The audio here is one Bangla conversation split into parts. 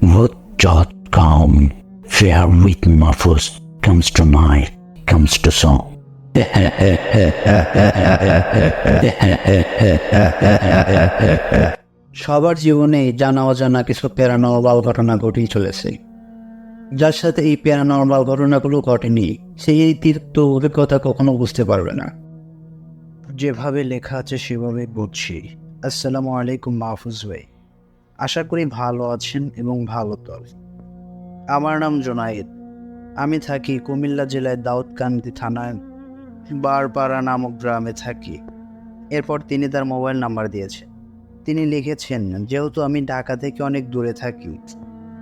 What.com Fair with Muffles comes to night, comes to song. সবার জীবনে জানা অজানা কিছু প্যারানরমাল ঘটনা ঘটেই চলেছে। যার সাথে এই প্যারানরমাল ঘটনাগুলো ঘটেনি সেই এই তীর্থ অভিজ্ঞতা কখনো বুঝতে পারবে না। যেভাবে লেখা আছে সেভাবে বুঝছি। আসসালামু আলাইকুম মাহফুজ ভাই, আশা করি ভালো আছেন এবং ভালো তল। আমার নাম জোনায়েদ, আমি থাকি কুমিল্লা জেলায় দাউদকান্দি থানায় বারপাড়া নামক গ্রামে থাকি। এরপর তিনি তার মোবাইল নাম্বার দিয়েছেন। তিনি লিখেছেন, যেহেতু আমি ঢাকা থেকে অনেক দূরে থাকি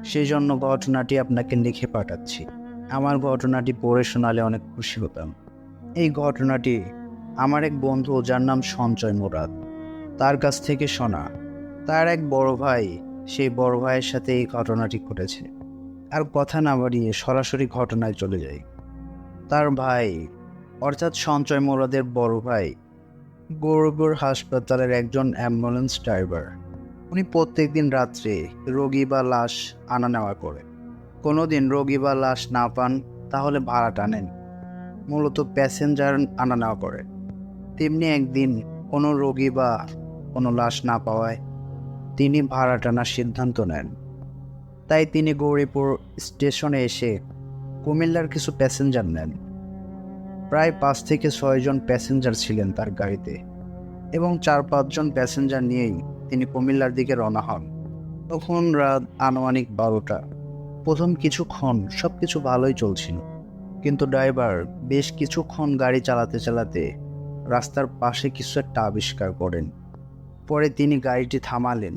সেই জন্য ঘটনাটি আপনাকে লিখে পাঠাচ্ছি। আমার ঘটনাটি পড়ে শোনালে অনেক খুশি হতাম। এই ঘটনাটি আমার এক বন্ধু, যার নাম সঞ্জয় মুরাদ, তার কাছ থেকে শোনা। তার এক বড় ভাই, সেই বড় ভাইয়ের সাথে এই ঘটনাটি ঘটেছে। আর কথা না বাড়িয়ে সরাসরি ঘটনায় চলে যাই। তার ভাই অর্থাৎ সঞ্জয় মুরাদের বড় ভাই গৌরবপুর হাসপাতালের একজন অ্যাম্বুলেন্স ড্রাইভার। উনি প্রত্যেকদিন রাত্রে রোগী বা লাশ আনা নেওয়া করে। কোনো দিন রোগী বা লাশ না পান তাহলে ভাড়া টানেন, মূলত প্যাসেঞ্জার আনা নেওয়া করে। তেমনি একদিন কোনো রোগী বা কোনো লাশ না পাওয়ায় তিনি ভাড়া টানার সিদ্ধান্ত নেন। তাই তিনি গৌরীপুর স্টেশনে এসে কুমিল্লার কিছু প্যাসেঞ্জার নেন। প্রায় 5 থেকে 6 জন প্যাসেঞ্জার ছিলেন তার গাড়িতে, এবং 4-5 জন প্যাসেঞ্জার নিয়েই তিনি কুমিল্লার দিকে রওনা হন। তখন রাত আনুমানিক 12টা। প্রথম কিছুক্ষণ সব কিছু ভালোই চলছিল, কিন্তু ড্রাইভার বেশ কিছুক্ষণ গাড়ি চালাতে চালাতে রাস্তার পাশে কিছু একটা আবিষ্কার করেন। পরে তিনি গাড়িটি থামালেন।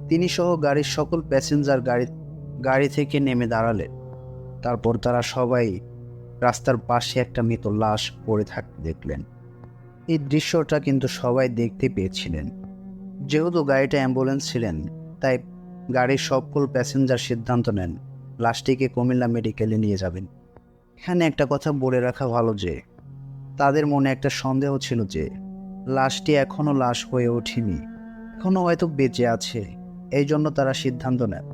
তিনি সহ গাড়ির সকল প্যাসেঞ্জার গাড়ি থেকে নেমে দাঁড়ালেন। তারপর তারা সবাই রাস্তার পাশে একটা মৃত লাশ পড়ে থাকতে দেখলেন। এই দৃশ্যটা কিন্তু সবাই দেখতে পেয়েছিলেন। যেহেতু গাড়িটা অ্যাম্বুলেন্স ছিলেন, তাই গাড়ির সকল প্যাসেঞ্জার সিদ্ধান্ত নেন লাশটিকে কুমিল্লা মেডিকেলে নিয়ে যাবেন। এখানে একটা কথা বলে রাখা ভালো যে তাদের মনে একটা সন্দেহ ছিল যে লাশটি এখনও লাশ হয়ে ওঠেনি, এখনও হয়তো বেঁচে আছে। এই জন্য তারা সিদ্ধান্ত নেন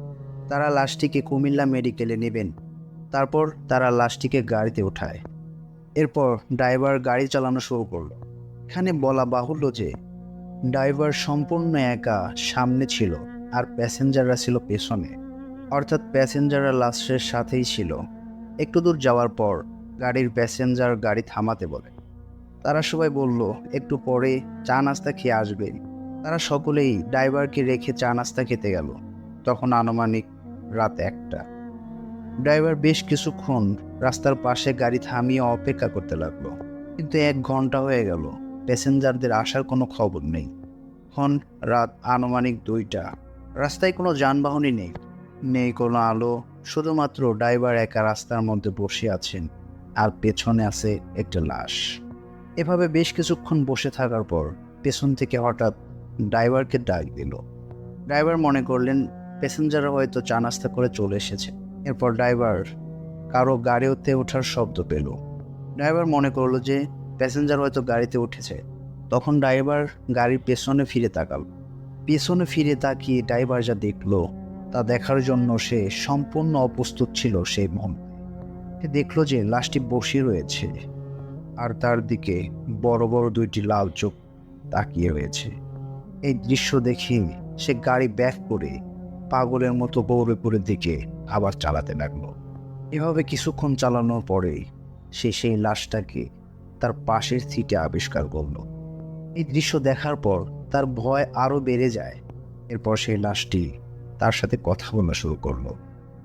তারা লাশটিকে কুমিল্লা মেডিকেলে নেবেন। তারপর তারা লাশটিকে গাড়িতে ওঠায়। এরপর ড্রাইভার গাড়ি চালানো শুরু করলো। এখানে বলা বাহুল্য যে ড্রাইভার সম্পূর্ণ একা সামনে ছিল আর প্যাসেঞ্জাররা ছিল পেছনে, অর্থাৎ প্যাসেঞ্জাররা লাশের সাথেই ছিল। একটু দূর যাওয়ার পর গাড়ির প্যাসেঞ্জার গাড়ি থামাতে বলে। তারা সবাই বলল একটু পরে চা নাস্তা খেয়ে আসবে। তারা সকলেই ড্রাইভারকে রেখে চা নাস্তা খেতে গেল। তখন আনুমানিক রাত 1টা। ড্রাইভার বেশ কিছুক্ষণ রাস্তার পাশে গাড়ি থামিয়ে অপেক্ষা করতে লাগলো, কিন্তু 1 ঘন্টা হয়ে গেল, প্যাসেঞ্জারদের আসার কোনো খবর নেই। এখন রাত আনুমানিক 2টা। রাস্তায় কোনো যানবাহনই নেই কোনো আলো, শুধুমাত্র ড্রাইভার একা রাস্তার মধ্যে বসে আছেন আর পেছনে আছে একটা লাশ। এভাবে বেশ কিছুক্ষণ বসে থাকার পর পেছন থেকে হঠাৎ ড্রাইভারকে ডাক দিল। ড্রাইভার মনে করলেন প্যাসেঞ্জাররা হয়তো চা নাস্তা করে চলে এসেছে। এরপর ড্রাইভার কারো গাড়িতে ওঠার শব্দ পেল। ড্রাইভার মনে করলো যে প্যাসেঞ্জার হয়তো গাড়িতে উঠেছে। তখন ড্রাইভার গাড়ির পেছনে ফিরে তাকাল। পেছনে ফিরে তাকিয়ে ড্রাইভার যা দেখলো তা দেখার জন্য সে সম্পূর্ণ অপ্রস্তুত ছিল। সেই মুহূর্তে দেখলো যে লাশটি বসে রয়েছে আর তার দিকে বড় বড় 2টি লাল চোখ তাকিয়ে রয়েছে। এই দৃশ্য দেখে সে গাড়ি ব্যাক করে পাগলের মতো গৌরীপুরের দিকে আবার চালাতে লাগলো। এভাবে কিছুক্ষণ চালানোর পরে সে সেই লাশটাকে তার পাশের সিটে আবিষ্কার করলো। এই দৃশ্য দেখার পর তার ভয় আরও বেড়ে যায়। এরপর সেই লাশটি তার সাথে কথা বলা শুরু করলো।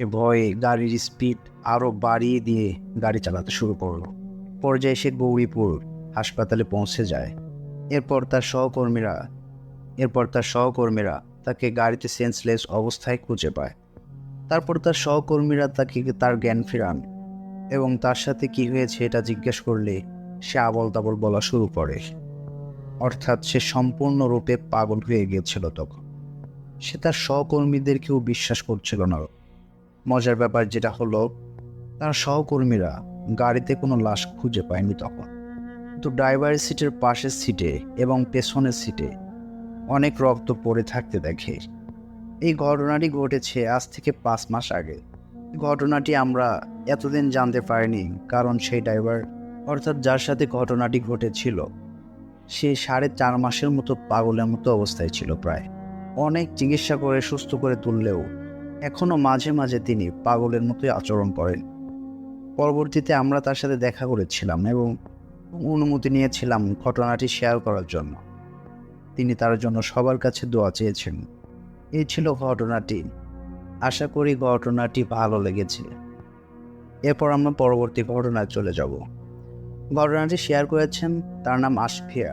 এ ভয়ে গাড়ির স্পিড আরও বাড়িয়ে দিয়ে গাড়ি চালাতে শুরু করলো। পর্যায়ে সে গৌরীপুর হাসপাতালে পৌঁছে যায়। এরপর তার সহকর্মীরা তাকে গাড়িতে সেন্সলেস অবস্থায় খুঁজে পায়। তারপর তার সহকর্মীরা তাকে তার জ্ঞান ফেরান এবং তার সাথে কি হয়েছে এটা জিজ্ঞেস করলে সে আবল তাবল বলা শুরু করে। অর্থাৎ সে সম্পূর্ণরূপে পাগল হয়ে গিয়েছিল। তখন সে তার সহকর্মীদেরকেও বিশ্বাস করছিল না। মজার ব্যাপার যেটা হলো, তার সহকর্মীরা গাড়িতে কোনো লাশ খুঁজে পায়নি তখন, কিন্তু ড্রাইভারের সিটের পাশের সিটে এবং পেছনের সিটে অনেক রক্ত পড়ে থাকতে দেখে। এই ঘটনাটি ঘটেছে আজ থেকে 5 মাস আগে। ঘটনাটি আমরা এতদিন জানতে পারিনি, কারণ সেই ড্রাইভার অর্থাৎ যার সাথে ঘটনাটি ঘটেছিল সে 4.5 মাসের মতো পাগলের মতো অবস্থায় ছিল। প্রায় অনেক চিকিৎসা করে সুস্থ করে তুললেও এখনও মাঝে মাঝে তিনি পাগলের মতোই আচরণ করেন। পরবর্তীতে আমরা তার সাথে দেখা করেছিলাম এবং অনুমতি নিয়েছিলাম ঘটনাটি শেয়ার করার জন্য। তিনি তার জন্য সবার কাছে দোয়া চেয়েছেন। এই ছিল ঘটনাটি। আশা করি ঘটনাটি ভালো লেগেছে। এরপর আমরা পরবর্তী ঘটনায় চলে যাব। ঘটনাটি শেয়ার করেছেন, তার নাম আশফিয়া।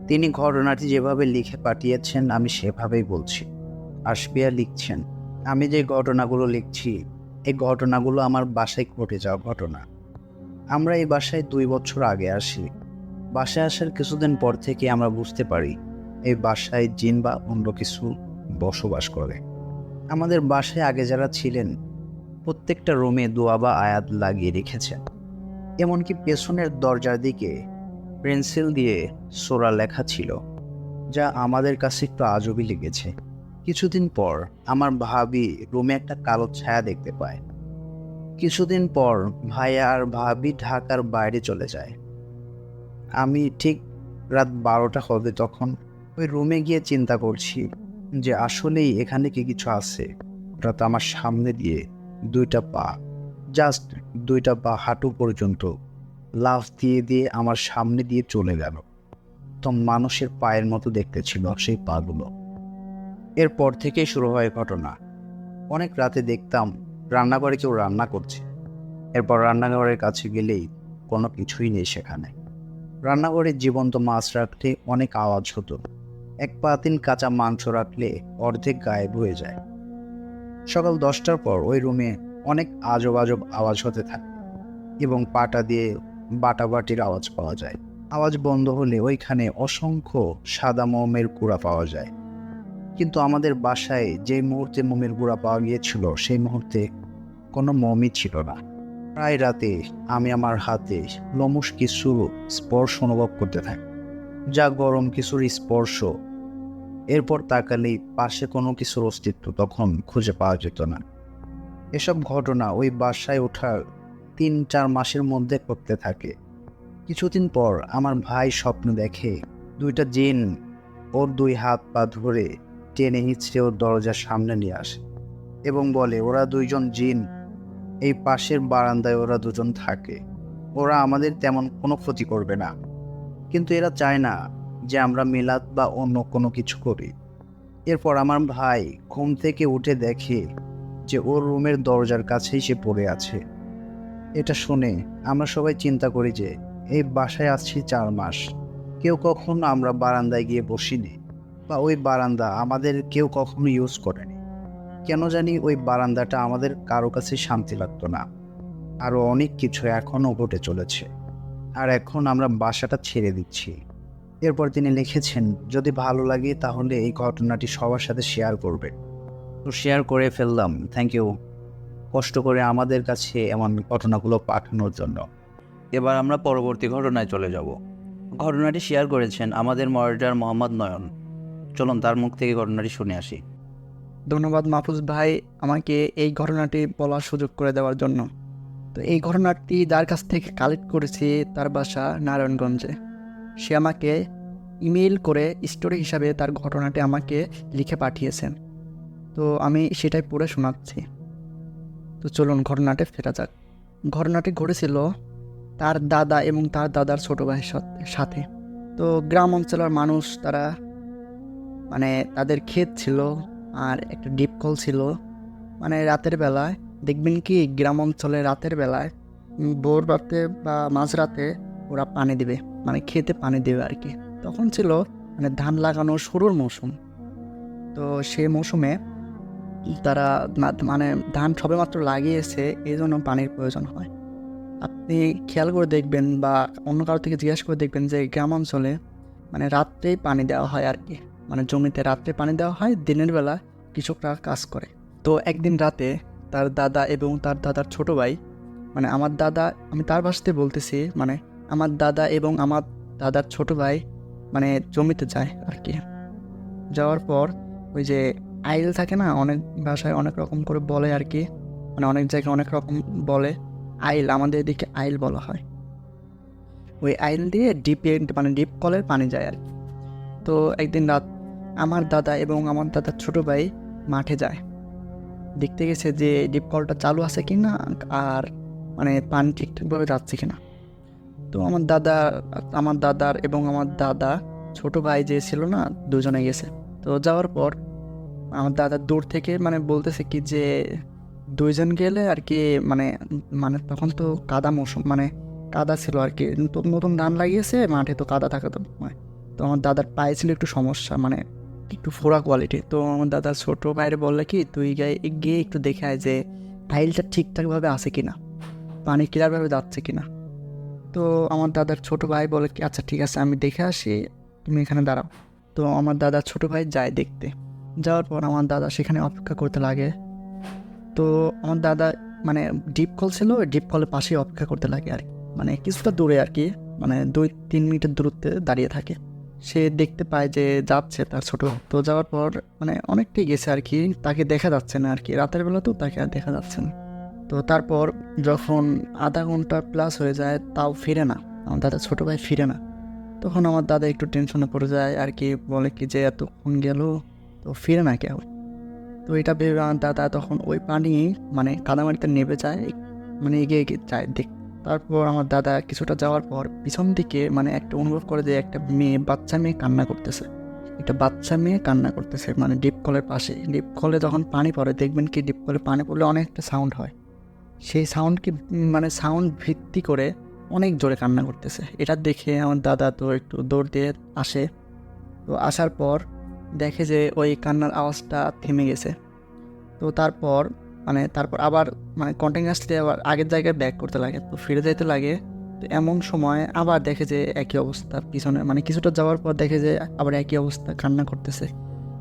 তিনি ঘটনাটি যেভাবে লিখে পাঠিয়েছেন আমি সেভাবেই বলছি। আশফিয়া লিখছেন, আমি যে ঘটনাগুলো লিখছি এই ঘটনাগুলো আমার বাসায় ঘটে যাওয়া ঘটনা। আমরা এই বাসায় 2 বছর আগে আসি। বাসায় আসার কিছুদিন পর থেকে আমরা বুঝতে পারি এই বাসায় জিন বা অন্য কিছু বসবাস করে। আমাদের বাসায় আগে যারা ছিলেন প্রত্যেকটা রুমে দোয়া বা আয়াত লাগিয়ে রেখেছেন। এমনকি পেছনের দরজার দিকে পেন্সিল দিয়ে সূরা লেখা ছিল, যা আমাদের কাছে একটু আজবই লেগেছে। কিছুদিন পর আমার ভাবি রুমে একটা কালো ছায়া দেখতে পায়। কিছুদিন পর ভাইয়া আর ভাবি ঢাকার বাইরে চলে যায়। আমি ঠিক রাত 12টা হবে তখন ওই রুমে গিয়ে চিন্তা করছি যে আসলেই এখানে কি কিছু আছে। হঠাৎ আমার সামনে দিয়ে 2টা পা, জাস্ট 2টা পা হাঁটু পর্যন্ত লাফ দিয়ে দিয়ে আমার সামনে দিয়ে চলে গেল। তো মানুষের পায়ের মতো দেখতে ছিল সেই পাগুলো। এরপর থেকেই শুরু হয় ঘটনা। অনেক রাতে দেখতাম রান্নাঘরে কেউ রান্না করছে। এরপর রান্নাঘরের কাছে গেলেই কোনো কিছুই নেই সেখানে। রান্নাঘরে জীবন্ত মাছ রাখলে অনেক আওয়াজ হতো। 1 পাতিল কাঁচা মাংস রাখলে অর্ধেক গায়েব হয়ে যায়। সকাল 10টার পর ওই রুমে অনেক আজব আজব আওয়াজ হতে থাকে এবং পাটা দিয়ে বাটাবাটির আওয়াজ পাওয়া যায়। আওয়াজ বন্ধ হলে ওইখানে অসংখ্য সাদা মোমের গুঁড়া পাওয়া যায়। কিন্তু আমাদের বাসায় যে মুহূর্তে মোমের গুঁড়া পাওয়া গিয়েছিল সেই মুহূর্তে কোনো মোমই ছিল না। প্রায় রাতে আমি আমার হাতে লোমশ কিছু স্পর্শ অনুভব করতে থাকি, যা গরম কিছুর স্পর্শ। এরপর তাকালেই পাশে কোনো কিছুর অস্তিত্ব তখন খুঁজে পাওয়া যেত না। এসব ঘটনা ওই বাসায় ওঠার 3-4 মাসের মধ্যে করতে থাকে। কিছুদিন পর আমার ভাই স্বপ্ন দেখে 2টা জিন ওর 2 হাত পা ধরে টেনে হিঁচড়ে ওর দরজার সামনে নিয়ে আসে এবং বলে ওরা 2জন জিন এই পাশের বারান্দায় ওরা 2জন থাকে। ওরা আমাদের তেমন কোনো ক্ষতি করবে না, কিন্তু এরা চায় না যে আমরা মিলাদ বা অন্য কোনো কিছু করি। এরপর আমার ভাই ঘুম থেকে উঠে দেখে যে ওর রুমের দরজার কাছেই সে পড়ে আছে। এটা শুনে আমরা সবাই চিন্তা করি যে এই বাসায় আসছি 4 মাস, কেউ কখনো আমরা বারান্দায় গিয়ে বসিনি বা ওই বারান্দা আমাদের কেউ কখনো ইউজ করেনি। কেন জানি ওই বারান্দাটা আমাদের কারো কাছে শান্তি লাগতো না। আরও অনেক কিছু এখনও ঘটে চলেছে, আর এখন আমরা বাসাটা ছেড়ে দিচ্ছি। এরপর তিনি লিখেছেন, যদি ভালো লাগে তাহলে এই ঘটনাটি সবার সাথে শেয়ার করবে। তো শেয়ার করে ফেললাম। থ্যাংক ইউ কষ্ট করে আমাদের কাছে এমন ঘটনাগুলো পাঠানোর জন্য। এবার আমরা পরবর্তী ঘটনায় চলে যাব। ঘটনাটি শেয়ার করেছেন আমাদের মডারেটর মোহাম্মদ নয়ন। চলুন তার মুখ থেকে ঘটনাটি শুনে আসি। ধন্যবাদ মাহফুজ ভাই আমাকে এই ঘটনাটি বলার সুযোগ করে দেওয়ার জন্য। তো এই ঘটনাটি যার কাছ থেকে কালেক্ট করেছি তার বাসা নারায়ণগঞ্জে। সে আমাকে ইমেইল করে স্টোরি হিসাবে তার ঘটনাটি আমাকে লিখে পাঠিয়েছেন। তো আমি সেটাই পড়ে শোনাচ্ছি। তো চলুন ঘটনাটি ফেরা যাক। ঘটনাটি ঘটেছিল তার দাদা এবং তার দাদার ছোটো ভাইয়ের সাথে। তো গ্রাম অঞ্চলের মানুষ তারা মানে তাদের ক্ষেত ছিল আর একটা ডিপ কল ছিল। মানে রাতের বেলায় দেখবেন কি গ্রাম অঞ্চলে রাতের বেলায় ভোর রাতে বা মাঝরাতে ওরা পানি দেবে, মানে খেতে পানি দেবে আর কি। তখন ছিল মানে ধান লাগানোর শুরুর মৌসুম। তো সেই মৌসুমে তারা মানে ধান সবেমাত্র লাগিয়েছে, এই জন্য পানির প্রয়োজন হয়। আপনি খেয়াল করে দেখবেন বা অন্য কারো থেকে জিজ্ঞাসা করে দেখবেন যে গ্রাম অঞ্চলে মানে রাত্রেই পানি দেওয়া হয় আর কি। মানে জমিতে রাত্রে পানি দেওয়া হয়, দিনের বেলা কৃষকরা কাজ করে। তো একদিন রাতে তার দাদা এবং তার দাদার ছোট ভাই, মানে আমার দাদা, আমি তার ভাষাতে বলতেছি, মানে আমার দাদা এবং আমার দাদার ছোট ভাই মানে জমিতে যায় আর কি। যাওয়ার পর ওই যে আইল থাকে না, অনেক ভাষায় অনেক রকম করে বলে আর কি, মানে অনেক জায়গায় অনেক রকম বলে। আইল আমাদের এদিকে আইল বলা হয়। ওই আইল দিয়ে মানে ডিপ কলের পানি যায় আর কি। তো একদিন রাত আমার দাদা এবং আমার দাদার ছোটো ভাই মাঠে যায়, দেখতে গেছে যে ডিপ কলটা চালু আছে কি না আর মানে পানি ঠিকঠাকভাবে যাচ্ছে কি না। তো আমার দাদার এবং আমার দাদা ছোট ভাই যে ছিল না, দুজনে গেছে। তো যাওয়ার পর আমার দাদা দূর থেকে মানে বলতেছে কি যে দুইজন গেলে আর কি, মানে মানে তখন তো কাদা মৌসুম, মানে কাদা ছিল আর কি, নতুন নতুন ধান লাগিয়েছে মাঠে, তো কাদা থাকা তো হয়। তো আমার দাদার পায়ে ছিল একটু সমস্যা, মানে একটু ফোড়া কোয়ালিটি। তো আমার দাদা ছোটো ভাইরে বললে কি তুই গিয়ে একটু দেখে আয় যে টাইলটা ঠিকঠাকভাবে আছে কিনা, পানি ক্লিয়ারভাবে যাচ্ছে কিনা। তো আমার দাদার ছোটো ভাই বলে কি আচ্ছা ঠিক আছে আমি দেখে আসি, তুমি এখানে দাঁড়াও। তো আমার দাদার ছোটো ভাই যায় দেখতে। যাওয়ার পর আমার দাদা সেখানে অপেক্ষা করতে লাগে। তো আমার দাদা মানে ডিপ কল ছিল, ওই ডিপ কলের পাশেই অপেক্ষা করতে লাগে আর কি, মানে কিছুটা দূরে আর কি, মানে 2-3 মিনিটের দূরত্বে দাঁড়িয়ে থাকে। সে দেখতে পায় যে যাচ্ছে তার ছোটো। তো যাওয়ার পর মানে অনেকটাই গেছে আর কি, তাকে দেখা যাচ্ছে না আর কি, রাতের বেলা তো তাকে আর দেখা যাচ্ছে না। তো তারপর যখন আধা ঘন্টা প্লাস হয়ে যায় তাও ফিরে না, আমার দাদা ছোটো ভাই ফিরে না। তখন আমার দাদা একটু টেনশনে পড়ে যায় আর কি, বলে কি যে এতক্ষণ গেল তো ফিরে না কেউ। তো এটা ভেবে আমার দাদা তখন ওই পানি মানে কাদামাটিতে নেমে যায়, মানে এগিয়ে এগিয়ে যায় দেখ। তারপর আমার দাদা কিছুটা যাওয়ার পর পিছন দিকে মানে একটা অনুভব করে যে একটা বাচ্চা মেয়ে কান্না করতেছে, একটা বাচ্চা মেয়ে কান্না করতেছে, মানে ডিপ কলের পাশে। ডিপ কলে যখন পানি পড়ে দেখবেন কি ডিপ কলে পানি পড়লে অনেকটা সাউন্ড হয়, সেই সাউন্ডকে মানে সাউন্ড ভিত্তি করে অনেক জোরে কান্না করতেছে। এটা দেখে আমার দাদা তো একটু দৌড় দিয়ে আসে। তো আসার পর দেখে যে ওই কান্নার আওয়াজটা থেমে গেছে। তো তারপর আবার মানে কন্টিনিউয়াসলি আবার আগের জায়গায় ব্যাক করতে লাগে, তো ফিরে যেতে লাগে। তো এমন সময় আবার দেখে যে একই অবস্থা, পিছনে মানে কিছুটা যাওয়ার পর দেখে যে আবার একই অবস্থা, কান্না করতেছে।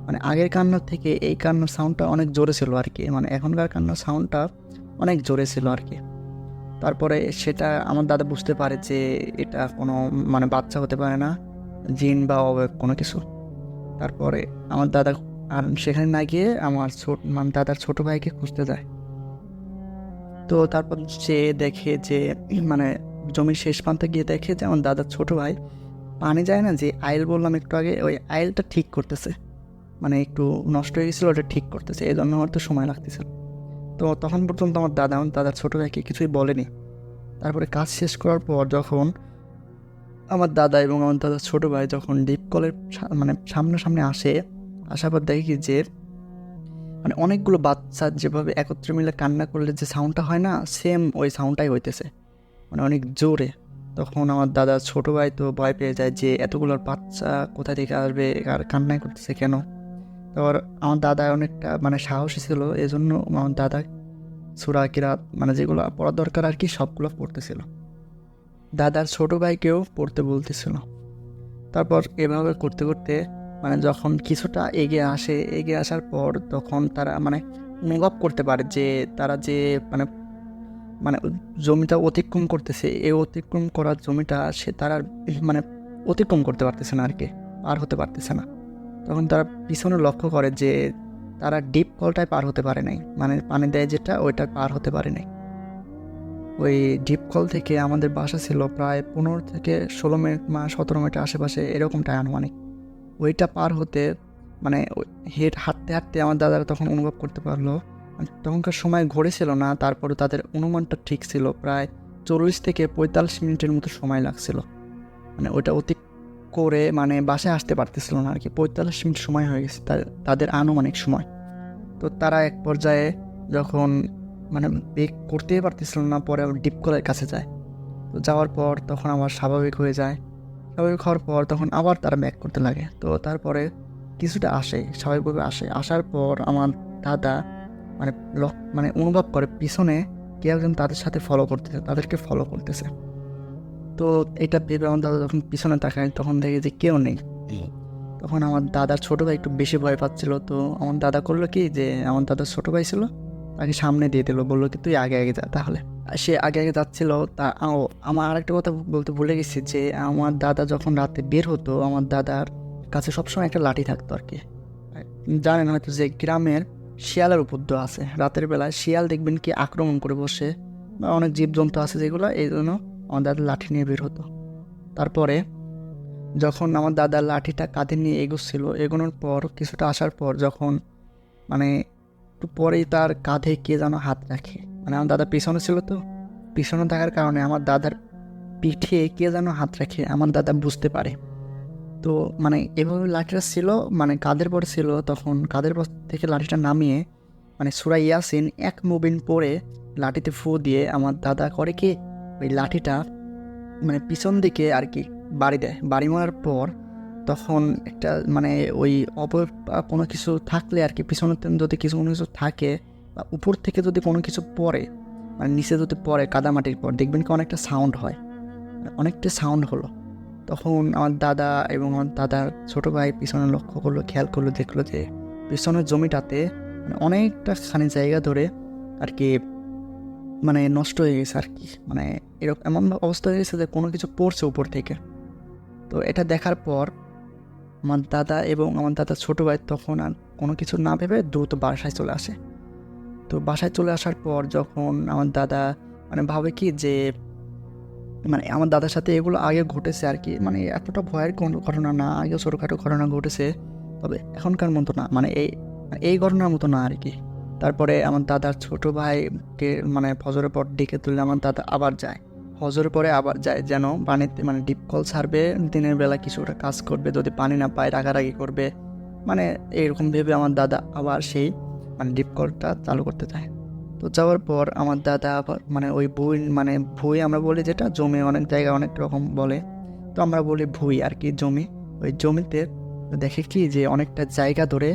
মানে আগের কান্নার থেকে এই কান্নার সাউন্ডটা অনেক জোরে ছিল আর কি, মানে এখনকার কান্নার সাউন্ডটা অনেক জোরে ছিল আর কি। তারপরে সেটা আমার দাদা বুঝতে পারে যে এটা কোনো মানে বাচ্চা হতে পারে না, জিন বা কোনো কিছু। তারপরে আমার দাদা আর সেখানে না গিয়ে আমার মানে দাদার ছোটো ভাইকে খুঁজতে যায়। তো তারপর সে দেখে যে মানে জমির শেষ প্রান্তে গিয়ে দেখে যে আমার দাদার ছোটো ভাই পানি যায় না, যে আইল বললাম একটু আগে, ওই আইলটা ঠিক করতেছে, মানে একটু নষ্ট হয়ে গেছিলো, ওটা ঠিক করতেছে, এই জন্য হয়তো সময় লাগতেছিল। তো তখন পর্যন্ত আমার দাদার ছোটো ভাইকে কিছুই বলেনি। তারপরে কাজ শেষ করার পর যখন আমার দাদা এবং আমার দাদার ছোটো ভাই যখন ডিপ কলের মানে সামনাসামনি আসার পর দেখি যে মানে অনেকগুলো বাচ্চা যেভাবে একত্রে মিলে কান্না করলে যে সাউন্ডটা হয় না, সেম ওই সাউন্ডটাই হইতেছে, মানে অনেক জোরে। তখন আমার দাদা ছোটো ভাই তো ভয় পেয়ে যায় যে এতগুলো বাচ্চা কোথা থেকে আসবে আর কান্নাই করতেছে কেন। তারপর আমার দাদা অনেকটা মানে সাহসী ছিল, এজন্য আমার দাদা সূরা কিরাত মানে যেগুলো পড়ার দরকার আর কি সবগুলো পড়তেছিল, দাদার ছোটো ভাইকেও পড়তে বলতেছিল। তারপর এভাবে করতে করতে মানে যখন কিছুটা এগিয়ে আসার পর তখন তারা মানে অনুভব করতে পারে যে তারা যে মানে মানে জমিটা অতিক্রম করতেছে, এই অতিক্রম করার জমিটা তারা মানে অতিক্রম করতে পারতেছে না আর কি, পার হতে পারতেছে না। তখন তারা পিছনে লক্ষ্য করে যে তারা ডিপ কলটায় পার হতে পারে নাই, মানে পানি দেয় যেটা ওইটা পার হতে পারে নাই। ওই ডিপ কল থেকে আমাদের বাসা ছিল প্রায় 15 থেকে 16 মিনিট 17 মিনিটের আশেপাশে এরকমটাই আনুমানিক। ওইটা পার হতে মানে হাঁটতে হাঁটতে আমার দাদারা তখন অনুভব করতে পারলো, তখনকার সময় ঘড়ি ছিল না, তারপরে তাদের অনুমানটা ঠিক ছিল, প্রায় 40 থেকে 45 মিনিটের মতো সময় লাগছিল, মানে ওইটা করে মানে বাসায় আসতে পারতেছিল না আর কি, 45 মিনিট সময় হয়ে গেছে তাদের আনুমানিক সময়। তো তারা এক পর্যায়ে যখন মানে ব্রেক করতেই পারতেছিল না, পরে আবার ডিপ কলের কাছে যায়। তো যাওয়ার পর তখন আবার স্বাভাবিক হয়ে যায়, স্বাভাবিক হওয়ার পর তখন আবার তারা ব্যাক করতে লাগে। তো তারপরে কিছুটা স্বাভাবিকভাবে আসার পর আমার দাদা মানে অনুভব করে পিছনে কেউ একজন তাদের সাথে তাদেরকে ফলো করতেছে। তো এটা ভেবে আমার দাদা যখন পিছনে তাকায় তখন দেখে যে কেউ নেই। তখন আমার দাদার ছোটো ভাই একটু বেশি ভয় পাচ্ছিল। তো আমার দাদা করলো কি যে আমার দাদার ছোটো ভাই ছিল, তাকে সামনে দিয়ে দিল, বললো কি তুই আগে যা। তাহলে সে আগে যাচ্ছিল। আমার আরেকটা কথা বলতে ভুলে গেছি যে আমার দাদা যখন রাতে বের হতো আমার দাদার কাছে সবসময় একটা লাঠি থাকতো আর কি, জানেন হয়তো যে গ্রামের শিয়ালের উপদ্রব আছে, রাতের বেলায় শিয়াল দেখবেন কি আক্রমণ করে বসে, বা অনেক জীবজন্তু আছে যেগুলো, এই জন্য আমার দাদা লাঠি নিয়ে বের হতো। তারপরে যখন আমার দাদা লাঠিটা কাঁধে নিয়ে এগোচ্ছিল, এগোনোর পর কিছুটা আসার পর যখন মানে একটু পরেই তার কাঁধে কে যেন হাত রাখে, মানে আমার দাদা পিছনে ছিল, তো পিছনে থাকার কারণে আমার দাদার পিঠে কে যেন হাত রাখে আমার দাদা বুঝতে পারে। তো মানে এভাবে লাঠিটা ছিল, মানে কাঁধের পর ছিল, তখন কাঁধের পর থেকে লাঠিটা নামিয়ে মানে সূরা ইয়াসিন এক মুবিন পরে লাঠিতে ফু দিয়ে আমার দাদা করে কি ওই লাঠিটা মানে পিছন দিকে আর কি বাড়ি দেয়। বাড়ি মারার পর তখন একটা মানে ওই অপর কোনো কিছু থাকলে আর কি, পিছনে যদি কোনো কিছু থাকে বা উপর থেকে যদি কোনো কিছু পড়ে, মানে নিচে যদি পড়ে কাদামাটির পর, দেখবেন কি অনেকটা সাউন্ড হয়, অনেকটা সাউন্ড হলো। তখন আমার দাদা এবং আমার দাদার ছোটো ভাই পিছনে লক্ষ্য করলো, খেয়াল করলো, দেখলো যে পিছনের জমিটাতে মানে অনেকটা খানি জায়গা ধরে আর কি মানে নষ্ট হয়ে গেছে আর কি, মানে এরকম এমন অবস্থা হয়ে গেছে যে কোনো কিছু পড়ছে উপর থেকে। তো এটা দেখার পর আমার দাদা এবং আমার দাদার ছোটো ভাই তখন আর কোনো কিছু না ভেবে দ্রুত বাসায় চলে আসে। তো বাসায় চলে আসার পর যখন আমার দাদা মানে ভাবে কি যে মানে আমার দাদার সাথে এগুলো আগে ঘটেছে আর কি, মানে এতটা ভয়ের কোনো ঘটনা না, আগে ছোটোখাটো ঘটনা ঘটেছে, তবে এখনকার মতো না, মানে এই ঘটনার মতো না আর কি। তারপরে আমার দাদার ছোটো ভাইকে মানে ফজরের পর ডেকে তুললে আমার দাদা আবার যায়, ফজরের পরে আবার যায়, যেন পানিতে মানে ডিপ কল ছাড়বে, দিনের বেলা কিছুটা কাজ করবে, যদি পানি না পায় রাগারাগি করবে, মানে এইরকম ভেবে আমার দাদা আবার সেই মানে ডিপ কলটা চালু করতে চায়। তো যাওয়ার পর আমার দাদা আবার মানে ওই ভুঁই আমরা বলি, যেটা জমি অনেক জায়গায় অনেক রকম বলে, তো আমরা বলি ভুঁই আর কি, জমি। ওই জমিতে দেখে কি যে অনেকটা জায়গা ধরে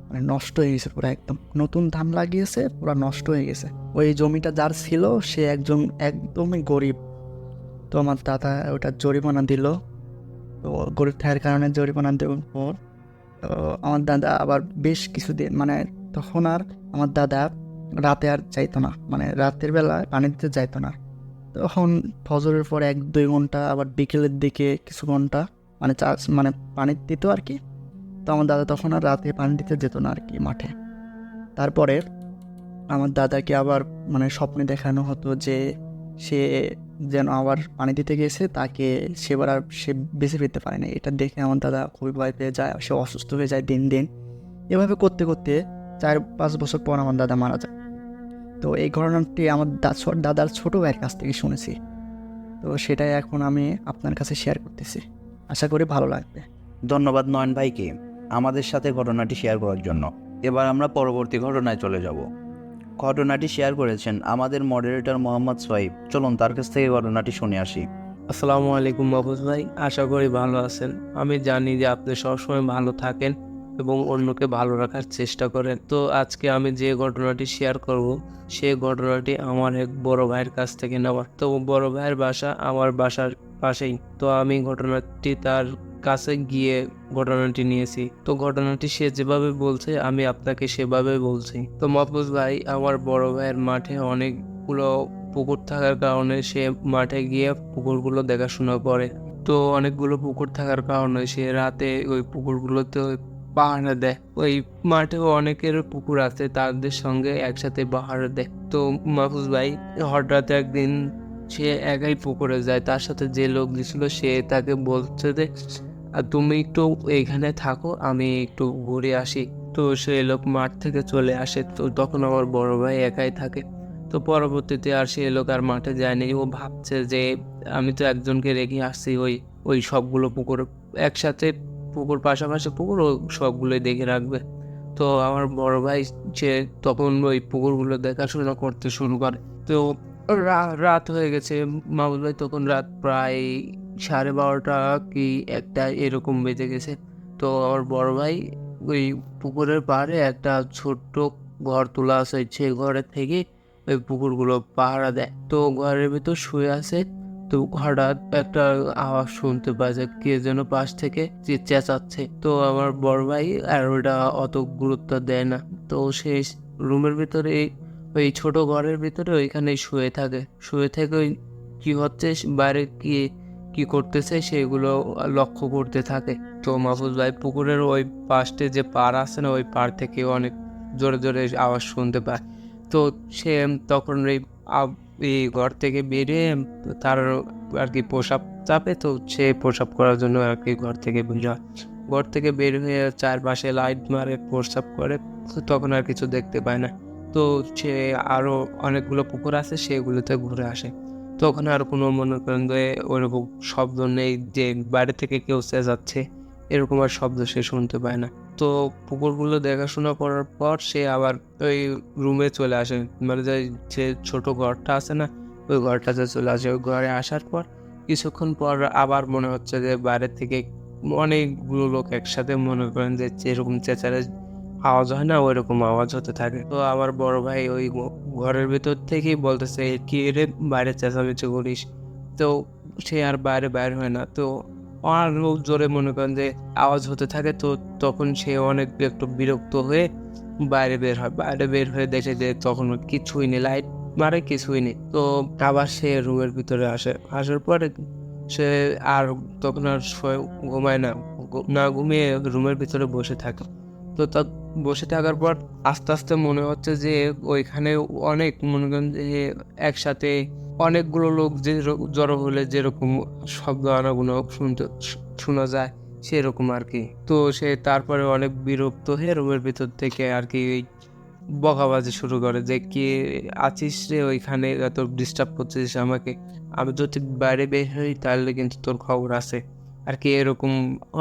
মানে নষ্ট হয়ে গেছে, পুরো একদম নতুন ধান লাগিয়েছে, পুরো নষ্ট হয়ে গেছে। ওই জমিটা যার ছিল সে একদমই গরিব। তো আমার দাদা ওটা জরিমানা দিল, তো গরিব থাকার কারণে জরিমানা দেওয়ার পর তো আমার দাদা আবার বেশ কিছুদিন মানে তখন আর আমার দাদা রাতে আর যাইতো না, মানে রাতের বেলা পানি দিতে যাইতো না। তখন ফজরের পর 1-2 ঘন্টা, আবার বিকেলের দিকে কিছু ঘন্টা মানে মানে পানি দিত আর কি। তো আমার দাদা তখন আর রাতে পানি দিতে যেত না আর কি মাঠে। তারপরে আমার দাদাকে আবার মানে স্বপ্নে দেখানো হতো যে সে যেন আবার পানি দিতে গেছে, তাকে সেবার আর সে বেঁচে ফিরতে পারে না। এটা দেখে আমার দাদা খুবই ভয় পেয়ে যায়, সে অসুস্থ হয়ে যায় দিন দিন। এভাবে করতে করতে 4-5 বছর পর আমার দাদা মারা যায়। তো এই ঘটনাটি আমার দাদার ছোটো ভাইয়ের কাছ থেকে শুনেছি, তো সেটাই এখন আমি আপনার কাছে শেয়ার করতেছি, আশা করি ভালো লাগবে। ধন্যবাদ নয়ন ভাইকে আমাদের সাথে ঘটনাটি শেয়ার করার জন্য। এবার আমরা পরবর্তী ঘটনায় চলে যাব। ঘটনাটি শেয়ার করেছেন আমাদের মডারেটর মোহাম্মদ সোহাইব। চলুন তার কাছ থেকে ঘটনাটি শুনে আসি। আসসালামু আলাইকুম মাহফুজ ভাই, আশা করি ভালো আছেন। আমি জানি যে আপনি সবসময় ভালো থাকেন এবং অন্যকে ভালো রাখার চেষ্টা করেন। তো আজকে আমি যে ঘটনাটি শেয়ার করব সেই ঘটনাটি আমার এক বড় ভাইয়ের কাছ থেকে নেওয়া। তো বড় ভাইয়ের বাসা আমার বাসার পাশেই, তো আমি ঘটনাটি তার কাছে গিয়ে ঘটনাটি নিয়েছি। তো ঘটনাটি সে যেভাবে বলছে আমি আপনাকে সেভাবে বলছি। তো মাহফুজ ভাই, আমার বড় ভাইয়ের মাঠে অনেকগুলো পুকুর থাকার কারণে সে মাঠে গিয়ে পুকুরগুলো দেখাশোনা করে। তো অনেকগুলো পুকুর থাকার কারণে সে রাতে ওই পুকুরগুলোতে পাহারা দেয়। ওই মাঠেও অনেকের পুকুর আছে, তাদের সঙ্গে একসাথে পাহারা দেয়। তো মাহফুজ ভাই হঠাৎ একদিন সে একাই পুকুরে যায়, তার সাথে যে লোক গেছিল সে তাকে বলছে যে তুমি একটু এইখানে থাকো, আমি একটু ঘুরে আসি। তো সেই লোক মাঠ থেকে চলে আসে। তো তখন আমার বড় ভাই একাই থাকে। তো পরবর্তীতে আর সে লোক আর মাঠে যায়নি। ও ভাবছে যে আমি তো একজনকে রেখে আসছি, ওই সবগুলো পুকুর একসাথে, পুকুর পাশাপাশি পুকুর, ও সবগুলোই দেখে রাখবে। তো আমার বড় ভাই সে তখন ওই পুকুরগুলো দেখাশোনা করতে শুরু করে। তো রাত হয়ে গেছে মাহমুদ ভাই, তখন রাত প্রায় 12:30 কি 1টা এরকম বেজে গেছে। তো আমার বড় ভাই ওই পুকুরের পাড়ে একটা ছোট্ট ঘর তোলা আছে, সেই ঘরের থেকে ওই পুকুরগুলো পাহারা দেয়। তো ঘরের ভিতর শুয়ে আছে। তো হঠাৎ একটা আওয়াজ শুনতে পায় যে কে যেন পাশ থেকে চেঁচাচ্ছে। তো আমার বড় ভাই আর ওটা অত গুরুত্ব দেয় না। তো সে রুমের ভিতরে ওই ছোট ঘরের ভিতরে ওইখানে শুয়ে থেকে ওই কি হচ্ছে বাইরে কি করতেছে সেগুলো লক্ষ্য করতে থাকে। তো মাহফুজ ভাই পুকুরের ওই পাশে যে পাড় আছে না, ওই পাড় থেকে অনেক জোরে জোরে আওয়াজ শুনতে পায়। তো সে তখন এই ঘর থেকে বেরিয়ে তার আর কি প্রসাব চাপে, তো সে প্রসাব করার জন্য আর কি ঘর থেকে বের হয়। ঘর থেকে বের হয়ে চারপাশে লাইট মারে, প্রসাব করে, তো তখন আর কিছু দেখতে পায় না। তো সে আরও অনেকগুলো পুকুর আছে সেগুলোতে ঘুরে আসে। তখন আর কোনো মনে করেন যে ওইরকম শব্দ নেই যে বাইরে থেকে কেউ চেঁচাচ্ছে, এরকম আর শব্দ সে শুনতে পায় না। তো পুকুরগুলো দেখাশোনা করার পর সে আবার ওই রুমে চলে আসে, মানে যে ছোট ঘরটা আছে না, ওই ঘরটাতে চলে আসে। ওই ঘরে আসার পর কিছুক্ষণ পর আবার মনে হচ্ছে যে বাইরে থেকে অনেকগুলো লোক একসাথে মনে করেন যে যেরকম চেঁচারে আওয়াজ হয় না, ওইরকম আওয়াজ হতে থাকে। তো আমার বড় ভাই ওই ঘরের ভিতর থেকেই বলতেছে, কি রে বাইরে চেঁচামেচি করিস? তো সে আর বাইরে বাইর হয় না। তো আরও জোরে মনে করেন যে আওয়াজ হতে থাকে। তো তখন সে অনেক একটু বিরক্ত হয়ে বাইরে বের হয়। বাইরে বের হয়ে দেখে যে তখন কিছুই নেই, লাইট মারে কিছুই নেই। তো আবার সে রুমের ভিতরে আসে। আসার পরে সে আর তখন আর ঘুমায় না, না ঘুমিয়ে রুমের ভিতরে বসে থাকে। তো বসে থাকার পর আস্তে আস্তে মনে হচ্ছে যে ওইখানে অনেক মনে করেন যে একসাথে অনেকগুলো লোক যে জড়ো হলে যেরকম শব্দ আনাগুলো শোনা যায় সেরকম আর কি। তো সে তারপরে অনেক বিরক্ত হয়ে রুমের ভিতর থেকে আর কি বকাবাজি শুরু করে যে কি আছিস রে ওইখানে, এত ডিস্টার্ব করছিস আমাকে, আমি যদি বাইরে বের হই তাহলে কিন্তু তোর খবর আছে আর কি। এরকম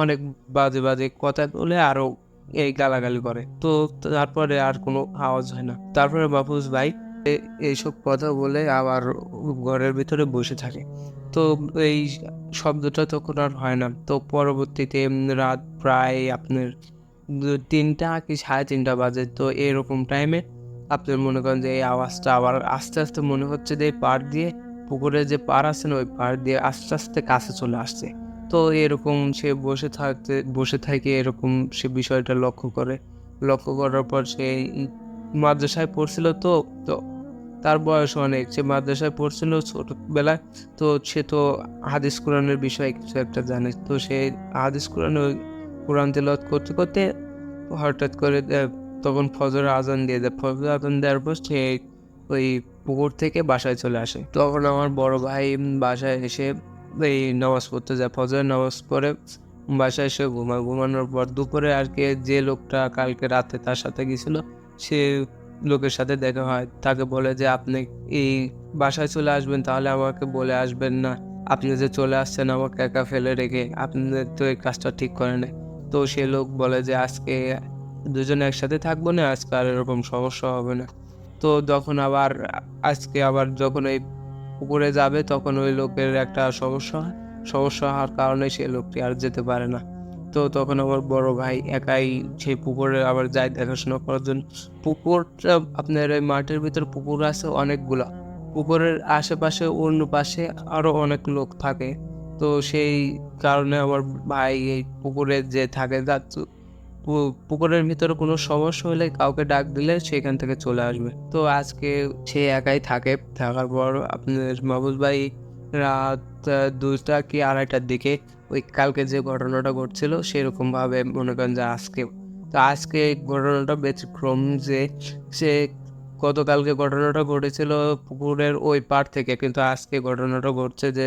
অনেক বাজে বাজে কথা বলে আরো এই গালাগালি করে। তো তারপরে আর কোনো আওয়াজ হয় না। তারপরে মাহফুজ ভাই এইসব কথা বলে আবার ঘরের ভিতরে বসে থাকে। তো এই শব্দটা তখন আর হয় না। তো পরবর্তীতে রাত প্রায় আপনার 3টা কি 3:30 বাজে। তো এরকম টাইমে আপনার মনে করেন যে এই আওয়াজটা আবার আস্তে আস্তে মনে হচ্ছে যে পাড় দিয়ে পুকুরে যে পাড় আছে না, ওই পাড় দিয়ে আস্তে আস্তে কাছে চলে আসছে। তো এরকম সে বসে থাকে এরকম সে বিষয়টা লক্ষ্য করার পর সে মাদ্রাসায় পড়ছিল। তো তো তার বয়স অনেক, সে মাদ্রাসায় পড়ছিল ছোটবেলায়। তো সে তো হাদিস কোরআনের বিষয়ে কিছু একটা জানে। তো সে হাদিস কোরআন তেলাওয়াত করতে করতে হঠাৎ করে তখন ফজরের আজান দিয়ে দেয়। ফজরের আজান দেওয়ার পর সে ওই পুকুর থেকে বাসায় চলে আসে। তখন আমার বড় ভাই বাসায় এসে এই নামাজ পড়তে যায়, ফজরের নামাজ পড়ে বাসায় এসে ঘুমানোর পর দুপুরে আর কি যে লোকটা কালকে রাতে তার সাথে গেছিল সে লোকের সাথে দেখা হয়। তাকে বলে যে আপনি এই বাসায় চলে আসবেন, তাহলে আমাকে বলে আসবেন না, আপনি যে চলে আসছেন আমাকে একা ফেলে রেখে, আপনি তো এই কাজটা ঠিক করেন নাই। তো সে লোক বলে যে আজকে দুজনে একসাথে থাকবো না, আজকে আর এরকম সমস্যা হবে না। তো আজকে আবার যখন এই পুকুরে যাবে তখন ওই লোকের একটা সমস্যা হওয়ার কারণে সেই লোকটি আর যেতে পারে না। তো তখন আমার বড় ভাই একাই সেই পুকুরে আবার যায় দেখাশোনা করার জন্য। পুকুরটা আপনার ওই মাঠের ভিতর পুকুর আছে অনেকগুলা, পুকুরের আশেপাশে অন্য পাশে আরো অনেক লোক থাকে। তো সেই কারণে আমার ভাই এই পুকুরে যে থাকে পুকুরের ভিতরে কোনো সমস্যা হলে কাউকে ডাক দিলে সেখান থেকে চলে আসবে। তো আজকে সে একাই থাকার পর আপনার মাহফুজ ভাই রাত 2টা কি 2:30টার দিকে ওই কালকে যে ঘটনাটা ঘটছিল সেরকম ভাবে মনে করেন যে আজকে ঘটনাটা ব্যতিক্রম যে সে গতকালকে ঘটনাটা ঘটেছিল পুকুরের ওই পাড় থেকে, কিন্তু আজকে ঘটনাটা ঘটছে যে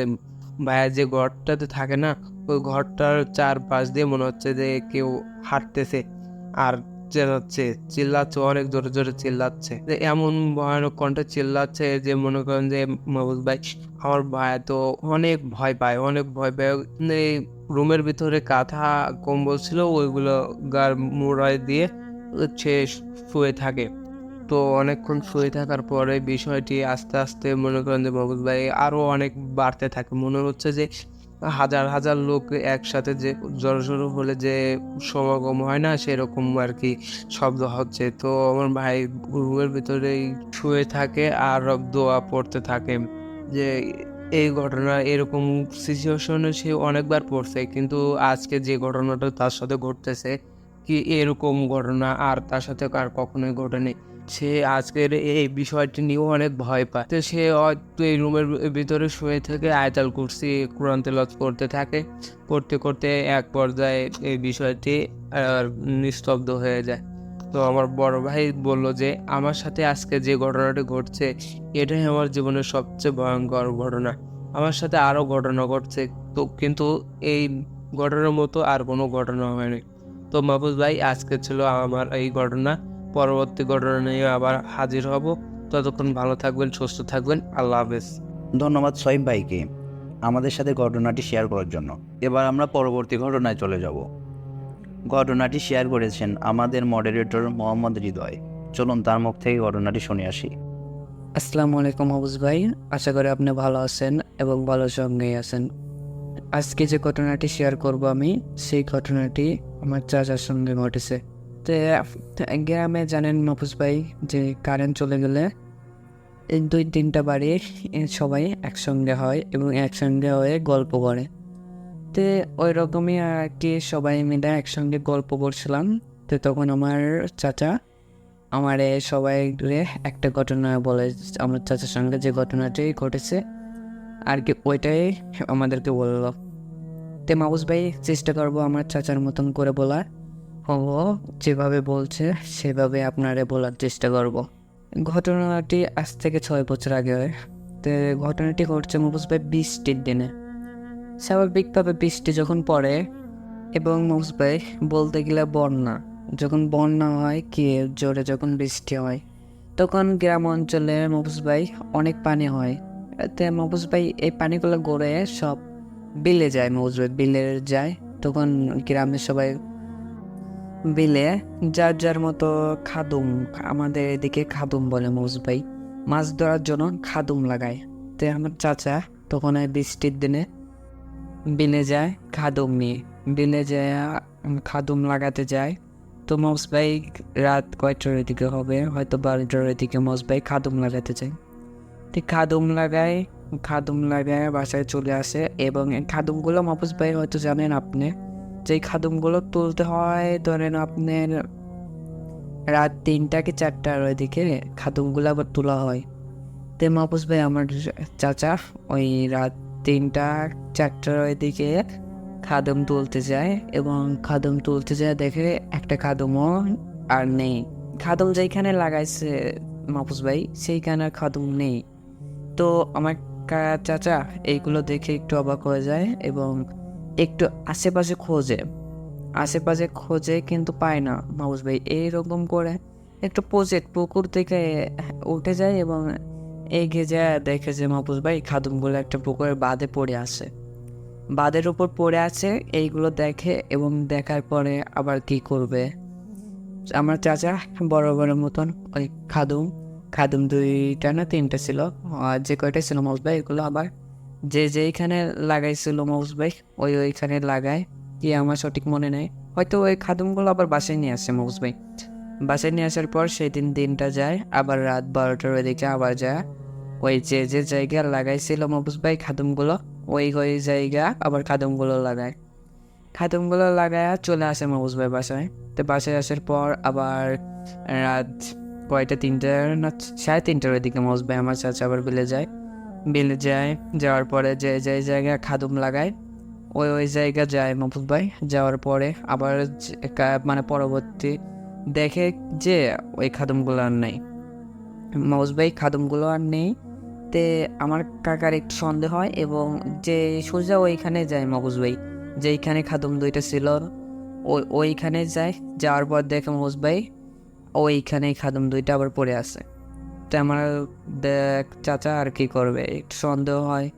ভাইয়া যে ঘরটাতে থাকে না, ওই ঘরটার চারপাশ দিয়ে মনে হচ্ছে যে কেউ হাঁটতেছে আর চিল্লাচ্ছে, অনেক জোরে জোরে চিল্লাচ্ছে, যে এমন ভয়ানক কণ্ঠে চিল্লাচ্ছে যে মনে করেন যে মাহফুজ ভাই আমার ভাইয়া তো অনেক ভয় পায়। এই রুমের ভিতরে কাঁথা কম্বল ছিল, ওইগুলো গার মোড়ায় দিয়ে সে শুয়ে থাকে। তো অনেকক্ষণ শুয়ে থাকার পরে বিষয়টি আস্তে আস্তে মনে করেন যে মাহফুজ ভাই আরো অনেক বাড়তে থাকে। মনে হচ্ছে যে হাজার হাজার লোক একসাথে যে জড়ো হলে যে সমাগম হয় না, সেরকম আর কি শব্দ হচ্ছে। তো আমার ভাই রুমের ভিতরেই শুয়ে থাকে আর দোয়া পড়তে থাকে যে এই ঘটনা এরকম সিচুয়েশনে সে অনেকবার পড়ছে, কিন্তু আজকে যে ঘটনাটা তার সাথে ঘটতেছে কি এরকম ঘটনা আর তার সাথে আর কখনোই ঘটেনি। সে আজকের এই বিষয়টি নিয়েও অনেক ভয় পায়। তো সে হয়তো এই রুমের ভিতরে শুয়ে থেকে আয়াতুল কুরসি কোরআন তেলাওয়াত করতে থাকে। করতে করতে এক পর্যায়ে এই বিষয়টি নিস্তব্ধ হয়ে যায়। তো আমার বড় ভাই বলল যে আমার সাথে আজকে যে ঘটনাটি ঘটছে এটাই আমার জীবনের সবচেয়ে ভয়ঙ্কর ঘটনা। আমার সাথে আরও ঘটনা ঘটছে, তো কিন্তু এই ঘটনার মতো আর কোনো ঘটনা হয়নি। তো মাহফুজ ভাই, আজকে ছিল আমার এই ঘটনা। পরবর্তী ঘটনা নিয়ে আবার হাজির হব। ততক্ষণ ভালো থাকবেন, সুস্থ থাকবেন। আল্লাহ হাফেজ। ধন্যবাদ সোহেব ভাইকে আমাদের সাথে ঘটনাটি শেয়ার করার জন্য। এবার আমরা পরবর্তী ঘটনায় চলে যাব। ঘটনাটি শেয়ার করেছেন আমাদের মডারেটর মোহাম্মদ হৃদয়। চলুন তার মুখ থেকে ঘটনাটি শুনে আসি। আসসালামু আলাইকুম মাহফুজ ভাই, আশা করি আপনি ভালো আছেন এবং ভালো সঙ্গেই আছেন। আজকে যে ঘটনাটি শেয়ার করব আমি, সেই ঘটনাটি আমার চাচার সঙ্গে ঘটেছে। তো গ্রামে জানেন মাহফুজ ভাই যে কারেন্ট চলে গেলে এই 2-3টা বাড়ি সবাই একসঙ্গে হয় এবং একসঙ্গে হয়ে গল্প করে। তো ওই রকমই আর কি সবাই মিলে একসঙ্গে গল্প করছিলাম। তো তখন আমার চাচা আমারে সবাই ঘুরে একটা ঘটনা বলে, আমার চাচার সঙ্গে যে ঘটনাটি ঘটেছে আর কি ওইটাই আমাদেরকে বললো। তো মাহফুজ ভাই চেষ্টা করবো আমার চাচার মতন করে বলার, ও যেভাবে বলছে সেভাবে আপনারে বলার চেষ্টা করব। ঘটনাটি আজ থেকে 6 বছর আগে হয়। তো ঘটনাটি ঘটছে মাহফুজ ভাই বৃষ্টির দিনে। স্বাভাবিকভাবে বৃষ্টি যখন পড়ে এবং মাহফুজ ভাই বলতে গেলে বন্যা, যখন বন্যা হয় কি জোরে যখন বৃষ্টি হয় তখন গ্রাম অঞ্চলে মাহফুজ ভাই অনেক পানি হয়। এতে মাহফুজ ভাই এই পানিগুলো গড়ে সব বিলে যায়। মাহফুজ ভাই বিলে যায়, তখন গ্রামের সবাই বিলে যার যার মতো খাদুম, আমাদের এদিকে খাদুম বলে মাহফুজ ভাই, মাছ ধরার জন্য খাদুম লাগায়। তো আমার চাচা তখন এই বৃষ্টির দিনে বিলে যায় খাদুম নিয়ে, বিলে যায় খাদুম লাগাতে যায়। তো মাহফুজ ভাই রাত কয়টার দিকে হবে, হয়তো 12টার দিকে মাহফুজ ভাই খাদুম লাগাতে যায়। তো খাদুম লাগায় বাসায় চলে আসে এবং এই খাদুমগুলো মাহফুজ ভাই হয়তো জানেন আপনি, যে খাদুমগুলো তুলতে হয় ধরেন আপনার রাত 3টা কি 4টার ওইদিকে খাদুমগুলো আবার তোলা হয়। তো মাহফুজ ভাই আমার চাচা ওই রাত 3টা-4টার ওইদিকে খাদম তুলতে যায় এবং খাদম তুলতে যায় দেখে একটা খাদমও আর নেই। খাদম যেখানে লাগাইছে মাহফুজ ভাই সেইখানে খাদম নেই। তো আমার চাচা এইগুলো দেখে একটু অবাক হয়ে যায় এবং একটু আশেপাশে খোঁজে কিন্তু পায় না। মাহফুজ ভাই এইরকম করে একটু পুকুর থেকে উঠে যায় এবং এগিয়ে যায়, দেখে যে মাহফুজ ভাই খাদমগুলো একটা পুকুরের বাঁধে পড়ে আছে, বাঁধের উপর পড়ে আছে। এইগুলো দেখে এবং দেখার পরে আবার কি করবে, আমার চাচা বড় মতন ওই খাদুম 2টা না 3টা ছিল, আর যে কয়টা ছিল মাহফুজ ভাই এগুলো আবার যেইখানে লাগাইছিল মাহফুজ ভাই ওইখানে লাগায় কি আমার সঠিক মনে নেই। হয়তো ওই খাদুমগুলো আবার বাসায় নিয়ে আসে মাহফুজ ভাই। বাসায় নিয়ে আসার পর সেই দিনটা যায়, আবার রাত 12টার ওইদিকে আবার যায় ওই যে জায়গা লাগাইছিল মাহফুজ ভাই খাদুমগুলো ওই জায়গা আবার খাদুমগুলো লাগায় চলে আসে মাহফুজ ভাই বাসায়। তো বাসায় আসার পর আবার রাত কয়টা 3টা না 3:30টার ওইদিকে মাহফুজ ভাই আমার চাচা আবার বিলে যায়। যাওয়ার পরে যে জায়গায় খাদুম লাগায় ওই জায়গা যায় মাহফুজ ভাই। যাওয়ার পরে আবার মানে পরবর্তী দেখে যে ওই খাদুমগুলো আর নেই, মাহফুজ ভাই খাদুমগুলো আর নেই। তে আমার কাকার একটু সন্দেহ হয় এবং যে সোজা ওইখানে যায় মাহফুজ ভাই, যেইখানে খাদুম 2টা ছিল ওইখানে যায়। যাওয়ার পর দেখে মাহফুজ ভাই ওইখানেই খাদুম 2টা আবার পড়ে আছে। তো আমার চাচা আর কি করবে, একটু সন্দেহ হয়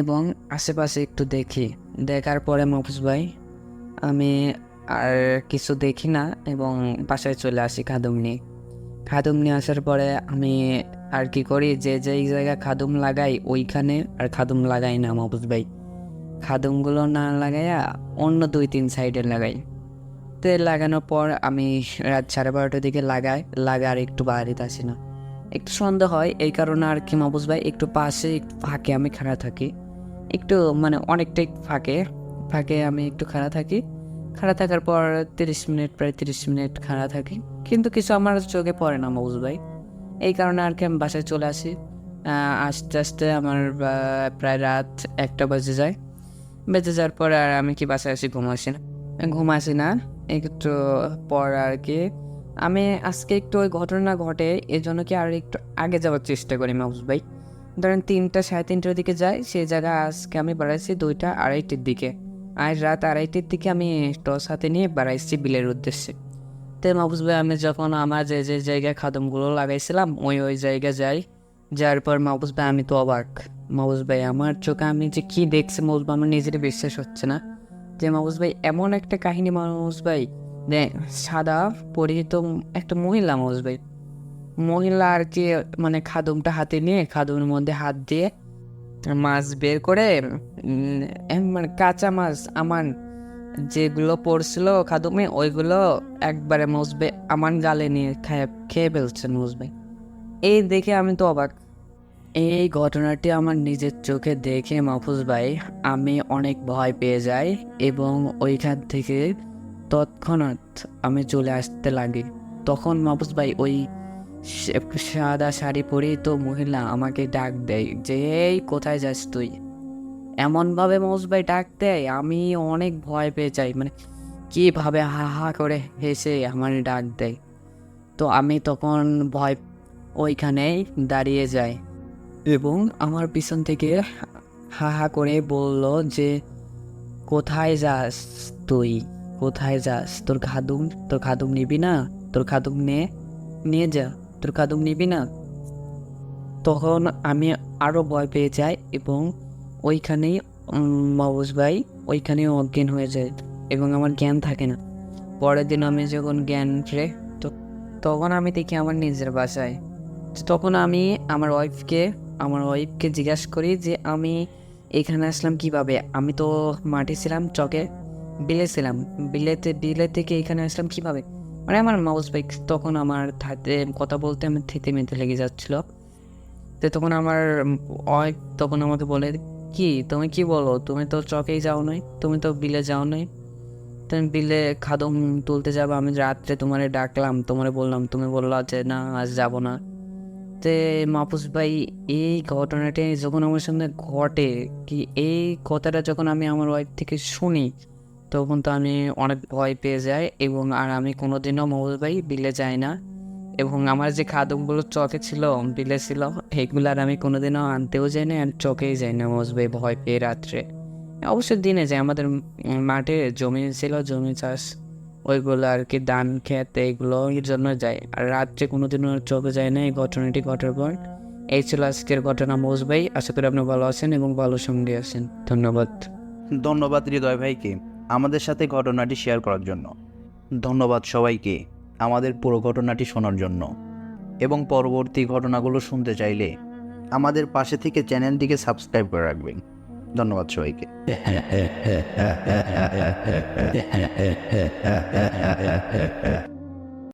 এবং আশেপাশে একটু দেখার পরে মাহফুজ ভাই আমি আর কিছু দেখি না এবং বাসায় চলে আসি খাদুম নিয়ে আসার পরে আমি আর কি করি, যে জায়গায় খাদুম লাগাই ওইখানে আর খাদুম লাগাই না মাহফুজ ভাই, খাদুমগুলো না লাগাইয়া অন্য 2-3 সাইডে লাগাই। তো লাগানোর পর আমি রাত 12:30টার দিকে লাগার একটু বাড়িতে আসি না, একটু সন্দেহ হয়। এই কারণে আর কি মাহফুজ ভাই একটু পাশে একটু ফাঁকে আমি খাড়া থাকি, একটু মানে অনেকটাই ফাঁকে আমি একটু খাড়া থাকি। খাড়া থাকার পর 30 মিনিট, প্রায় 30 মিনিট খাড়া থাকি, কিন্তু কিছু আমার চোখে পড়ে না মাহফুজ ভাই। এই কারণে আর কি আমি বাসায় চলে আসি। আস্তে আস্তে আমার প্রায় রাত 1টা বেজে যায়। বেজে যাওয়ার পর আর আমি কি বাসায় আসি, ঘুম আসি না। একটু পর আর কি আমি আজকে একটু ওই ঘটনা ঘটে এই জন্য কি আর একটু আগে যাওয়ার চেষ্টা করি মাহফুজ ভাই। ধরেন 3টা, 3:30টার দিকে যাই, সেই জায়গায় আজকে আমি বাড়াইছি 2টা, 2:30টার দিকে। আর রাত 2:30টার দিকে আমি টস হাতে নিয়ে বাড়াইছি বিলের উদ্দেশ্যে। তো মাহফুজ ভাই আমি যখন আমার যে যে জায়গায় খাদমগুলো লাগাইছিলাম ওই জায়গায় যাই। যার পর মাহফুজ ভাই আমি তো অবাক। মাহফুজ ভাই আমার চোখে আমি যে কি দেখছি মাহফুজ ভাই, আমার নিজেরই বিশ্বাস হচ্ছে না যে মাহফুজ ভাই এমন একটা কাহিনী। মাহফুজ ভাই সাদা পরিহিত একটা মহিলা, মাহফুজ ভাই মহিলা আর কি, মানে খাদমটা হাতে নিয়ে খাদমের মধ্যে হাত দিয়ে মাছ বের করে মানে কাঁচা মাছ আমার যেগুলো পড়ছিল খাদমে ওইগুলো একবারে মাহফুজ ভাই আমার গালে নিয়ে খেয়ে ফেলছে মাহফুজ ভাই। এই দেখে আমি তো অবাক। এই ঘটনাটি আমার নিজের চোখে দেখে মাহফুজ ভাই আমি অনেক ভয় পেয়ে যাই এবং ওইখান থেকে তৎক্ষণাৎ আমি চলে আসতে লাগি। তখন মাহফুজ ভাই ওই সাদা শাড়ি পরে তো মহিলা আমাকে ডাক দেয় যে এই কোথায় যাস তুই, এমনভাবে মাহফুজ ভাই ডাক দেয় আমি অনেক ভয় পেয়ে যাই। মানে কীভাবে হা হা করে হেসে আমার ডাক দেয়। তো আমি তখন ভয় ওইখানেই দাঁড়িয়ে যাই এবং আমার পিছন থেকে হা হা করে বলল যে কোথায় যাস তুই, কোথায় যাস, তোর খাদুম নিবি না, তোর খাদুম নিয়ে যা, তোর খাদুম নিবি না। তখন আমি আরও ভয় পেয়ে যাই এবং ওইখানেই মাহফুজ ভাই ওইখানেই অজ্ঞান হয়ে যায় এবং আমার জ্ঞান থাকে না। পরের দিন আমি যখন জ্ঞান ফিরে তখন আমি দেখি আমার নিজের বাসায়। তখন আমি আমার ওয়াইফকে জিজ্ঞাসা করি যে আমি এখানে আসলাম কিভাবে। আমি তো মাঠে ছিলাম, চকে বিলে ছিলাম, বিলে থেকে এখানে আসলাম কিভাবে। মানে আমার মাউস ভাই তখন আমার কথা বলতে আমার থেতে মেতে লেগে যাচ্ছিল। তো তখন আমার ওয়াইফ তখন আমাকে বলে কি তুমি কি বলো, তুমি তো চকেই যাও নাই, তুমি তো বিলে যাও নাই, তুমি বিলে খাদম তুলতে যাবো। আমি রাত্রে তোমারে ডাকলাম, তোমারে বললাম, তুমি বললা যে না আজ যাবো না। তে মাহফুজ ভাই এই ঘটনাটি যখন আমার সামনে ঘটে কি এই কথাটা যখন আমি আমার ওয়াইফ থেকে শুনি তখন তো আমি অনেক ভয় পেয়ে যাই এবং আর আমি কোনোদিনও মাহফুজ ভাই বিলে যাই না এবং আমার যে খাদমগুলো চকে ছিল বিলে ছিল এগুলো আর আমি কোনোদিনও আনতেও যাই না আর চকেই যাই না মাহফুজ ভাই ভয় পেয়ে রাত্রে। অবশ্যই দিনে যাই, আমাদের মাঠে জমি ছিল, জমি চাষ ওইগুলো আর কি ধান খেত এইগুলো এর জন্য যায়, আর রাত্রে কোনোদিনও চোখে যায় না। এই ঘটনাটি ঘটার পর এই ছিল আজকের ঘটনা মাহফুজ ভাই। আশা করি আপনি ভালো আছেন এবং ভালো সঙ্গে আছেন। ধন্যবাদ। ধন্যবাদ হৃদয় ভাইকে আমাদের সাথে ঘটনাটি শেয়ার করার জন্য। ধন্যবাদ সবাইকে আমাদের পুরো ঘটনাটি শোনার জন্য এবং পরবর্তী ঘটনাগুলো শুনতে চাইলে আমাদের পাশে থেকে চ্যানেলটিকে সাবস্ক্রাইব করে রাখবেন। ধন্যবাদ সবাইকে।